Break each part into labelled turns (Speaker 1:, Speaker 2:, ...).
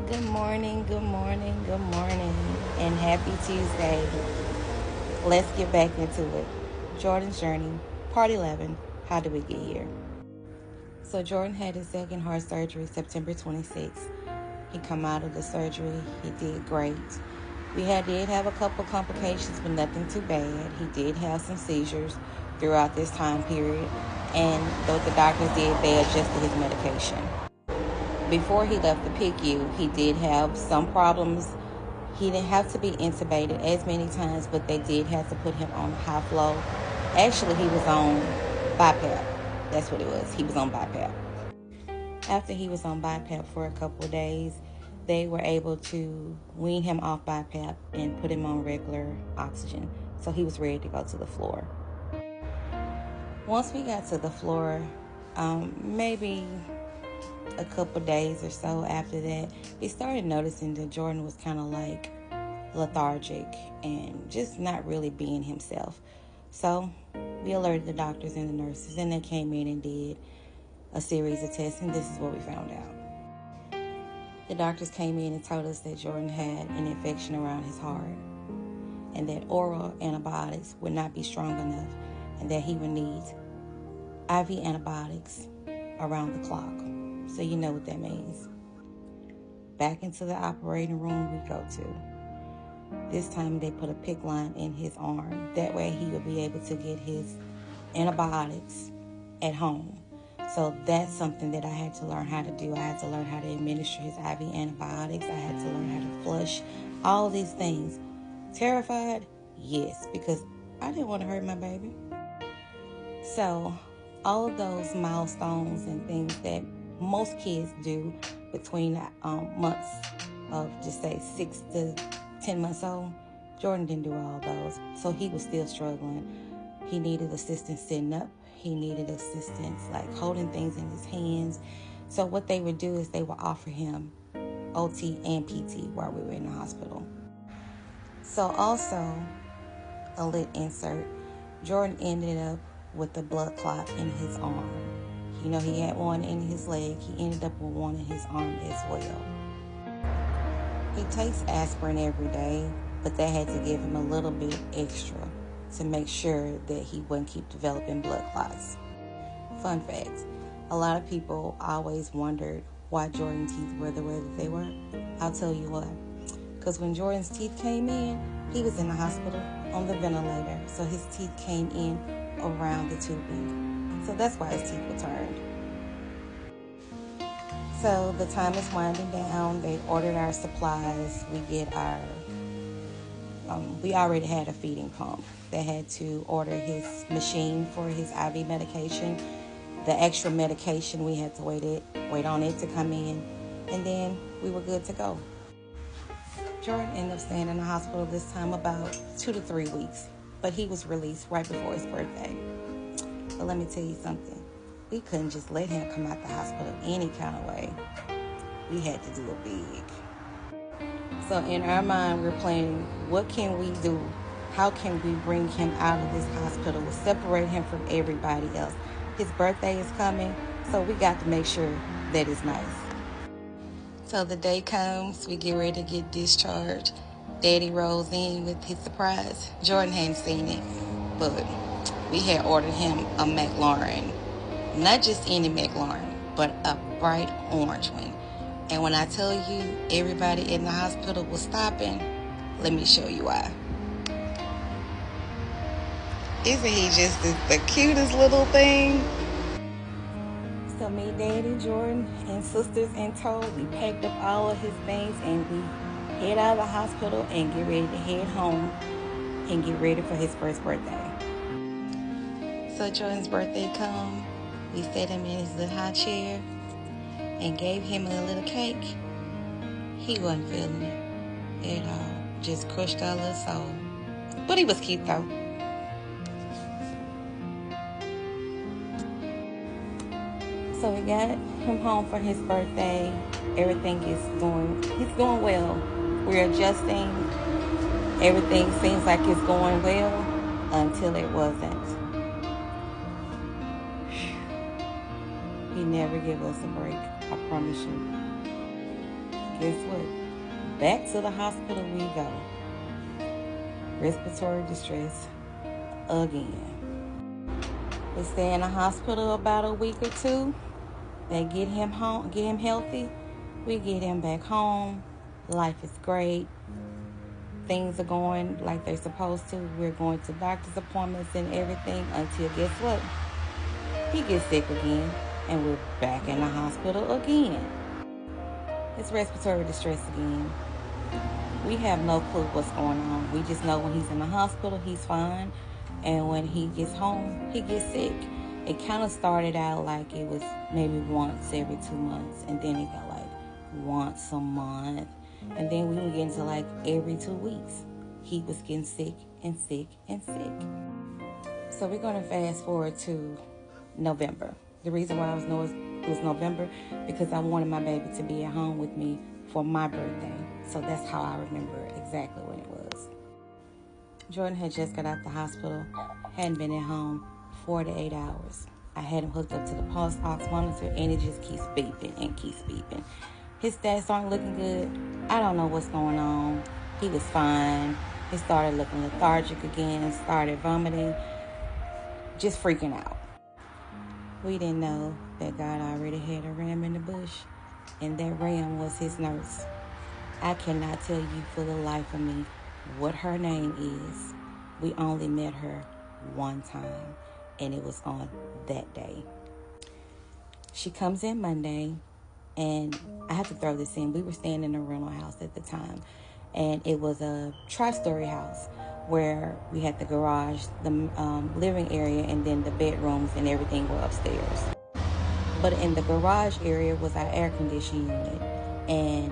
Speaker 1: Good morning, good morning, good morning, and happy Tuesday. Let's get back into it. Jordyn's journey, part 11. How did we get here? So Jordyn had his second heart surgery September 26th. He come out of the surgery. He did great. Did have a couple complications, but nothing too bad. He did have some seizures throughout this time period, and though the doctors did, they adjusted his medication. Before he left the PICU, he did have some problems. He didn't have to be intubated as many times, but they did have to put him on high flow. Actually, he was on BiPAP. That's what it was. He was on BiPAP. After he was on BiPAP for a couple of days, they were able to wean him off BiPAP and put him on regular oxygen. So he was ready to go to the floor. Once we got to the floor, maybe a couple days or so after that, we started noticing that Jordyn was kind of like lethargic and just not really being himself. So we alerted the doctors and the nurses, and they came in and did a series of tests, and this is what we found out. The doctors came in and told us that Jordyn had an infection around his heart and that oral antibiotics would not be strong enough and that he would need IV antibiotics around the clock. So you know what that means. Back into the operating room we go to. This time they put a PICC line in his arm. That way he would be able to get his antibiotics at home. So that's something that I had to learn how to do. I had to learn how to administer his IV antibiotics. I had to learn how to flush. All these things. Terrified? Yes, because I didn't want to hurt my baby. So all of those milestones and things that most kids do between months of, just say, 6 to 10 months old, Jordyn didn't do all those. So he was still struggling. He needed assistance sitting up. He needed assistance like holding things in his hands. So what they would do is they would offer him OT and PT while we were in the hospital. So also, a lit insert, Jordyn ended up with a blood clot in his arm. You know, he had one in his leg. He ended up with one in his arm as well. He takes aspirin every day, but they had to give him a little bit extra to make sure that he wouldn't keep developing blood clots. Fun fact, a lot of people always wondered why Jordyn's teeth were the way that they were. I'll tell you why. Because when Jordyn's teeth came in, he was in the hospital on the ventilator, so his teeth came in around the tubing. So that's why his teeth were turned. So the time is winding down. They ordered our supplies. We already had a feeding pump. They had to order his machine for his IV medication. The extra medication, we had to wait on it to come in, and then we were good to go. Jordyn ended up staying in the hospital this time about 2 to 3 weeks, but he was released right before his birthday. But let me tell you something. We couldn't just let him come out the hospital any kind of way. We had to do it big. So in our mind, we're planning, what can we do? How can we bring him out of this hospital? We'll separate him from everybody else. His birthday is coming, so we got to make sure that it's nice. So the day comes, we get ready to get discharged. Daddy rolls in with his surprise. Jordyn hadn't seen it, but we had ordered him a McLaren. Not just any McLaren, but a bright orange one. And when I tell you everybody in the hospital was stopping, let me show you why. Isn't he just the cutest little thing? So me, Daddy, Jordyn, and sisters in tow, we packed up all of his things and we head out of the hospital and get ready to head home and get ready for his first birthday. So Jordyn's birthday come, we set him in his little high chair and gave him a little cake. He wasn't feeling it at all. Just crushed our little soul. But he was cute though. So we got him home for his birthday. Everything he's going well. We're adjusting. Everything seems like it's going well until it wasn't. He never give us a break, I promise you. guess what? Back to the hospital we go. Respiratory distress again. We stay in the hospital about a week or two. They get him home, get him healthy. We get him back home. Life is great. Things are going like they're supposed to. We're going to doctor's appointments and everything until, guess what? He gets sick again, and we're back in the hospital again. It's respiratory distress again. We have no clue what's going on. We just know when he's in the hospital, he's fine, and when he gets home, he gets sick. It kind of started out like it was maybe once every 2 months, and then it got like once a month, and then we were getting to like every 2 weeks. He was getting sick and sick and sick. So we're going to fast forward to November. The reason why it was November because I wanted my baby to be at home with me for my birthday. So that's how I remember exactly when it was. Jordyn had just got out the hospital, hadn't been at home 4 to 8 hours. I had him hooked up to the pulse ox monitor, and it just keeps beeping and keeps beeping. His stats aren't looking good. I don't know what's going on. He was fine. He started looking lethargic again, started vomiting, just freaking out. We didn't know that God already had a ram in the bush, and that ram was his nurse. I cannot tell you for the life of me what her name is. We only met her one time, and it was on that day. She comes in Monday, and I have to throw this in. We were staying in a rental house at the time, and it was a tri-story house where we had the garage, the living area, and then the bedrooms and everything were upstairs. But in the garage area was our air conditioning unit, and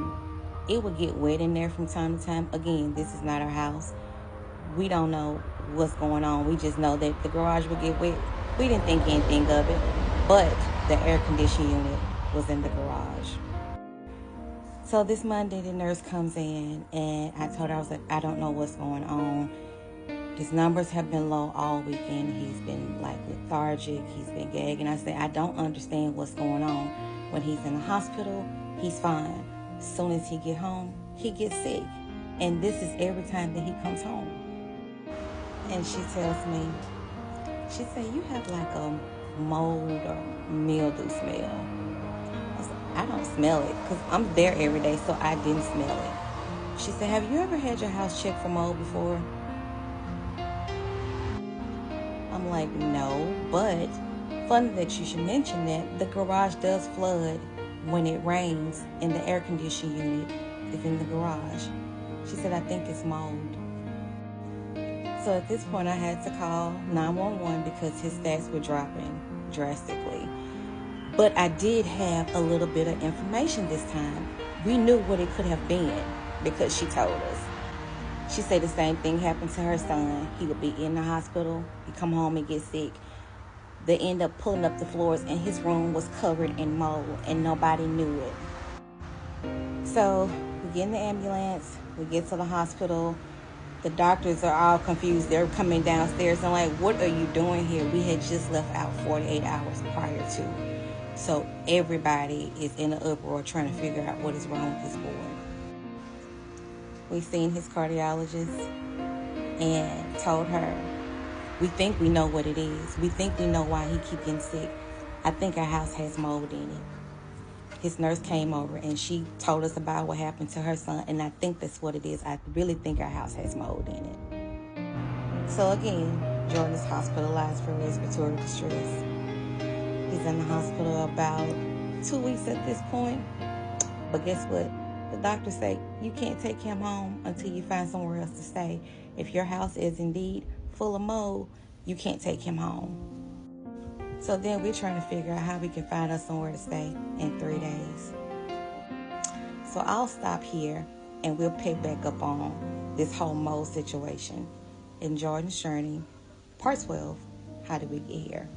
Speaker 1: it would get wet in there from time to time. Again, this is not our house. We don't know what's going on. We just know that the garage would get wet. We didn't think anything of it, but the air conditioning unit was in the garage. So this Monday, the nurse comes in, and I told her, I was like, I don't know what's going on. His numbers have been low all weekend. He's been like lethargic. He's been gagging. I said, I don't understand what's going on. When he's in the hospital, he's fine. As soon as he get home, he gets sick. And this is every time that he comes home. And she tells me, she said, you have like a mold or mildew smell. I was like, I don't smell it because I'm there every day, so I didn't smell it. She said, have you ever had your house checked for mold before? I'm like, no, but funny that you should mention that. The garage does flood when it rains, and the air conditioning unit is in the garage. She said, I think it's mold. So at this point, I had to call 911 because his stats were dropping drastically. But I did have a little bit of information this time. We knew what it could have been because she told us. She said the same thing happened to her son. He would be in the hospital. He'd come home and get sick. They end up pulling up the floors, and his room was covered in mold, and nobody knew it. So we get in the ambulance. We get to the hospital. The doctors are all confused. They're coming downstairs and like, what are you doing here? We had just left out 48 hours prior to. So everybody is in an uproar trying to figure out what is wrong with this boy. We seen his cardiologist and told her, we think we know what it is. We think we know why he keep getting sick. I think our house has mold in it. His nurse came over and she told us about what happened to her son, and I think that's what it is. I really think our house has mold in it. So again, Jordyn is hospitalized for respiratory distress. He's in the hospital about 2 weeks at this point. But guess what? The doctors say you can't take him home until you find somewhere else to stay. If your house is indeed full of mold, you can't take him home. So then we're trying to figure out how we can find us somewhere to stay in 3 days. So I'll stop here and we'll pick back up on this whole mold situation in Jordyn's journey, part 12, how did we get here?